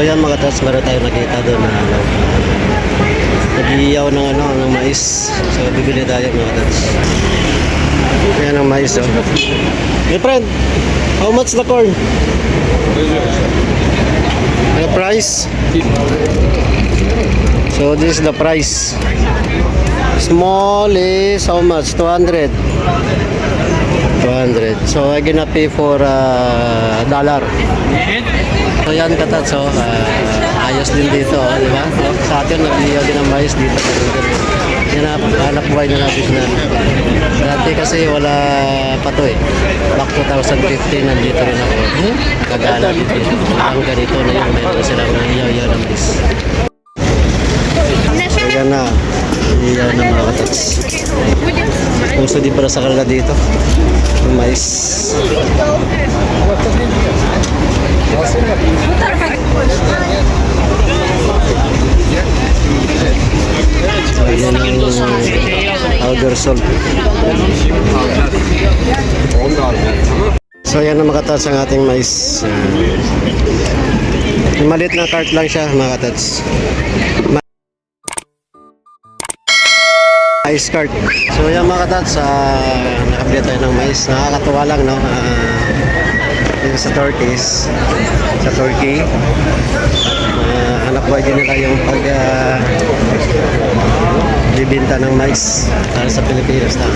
So yan mga tats, meron tayo nakita doon na nag-iiyaw ng ng mais. So bibili tayo mga tats. Yan ang mais oh. My friend, how much the corn? The price? So this is the price. Small is how much? 200. 200. So I gonna pay for $1. So yan katats, so ayos din dito, di ba? So, sa atin nag-iiyaw din ang mais dito. Yan na, hanap buhay na natin na. Dati kasi wala pa to eh. Back 2015 nandito rin ako. Kagala dito. Ang ganito na yung meron silang iyaw-iyaw ng mais. So yan na, iyaw na mga katats. Puso din para sa kanila dito. Yung mais. So yan ang Aldersol. So yan ang mga katats ang ating mais. Malit na cart lang siya mga katats. Mais cart. So yan mga katats, nakabili tayo ng mais. Nakakatuwa lang no. Dito sa Turkey anak buhay din nila yung pag bibinta ng mais para sa Pilipinas na.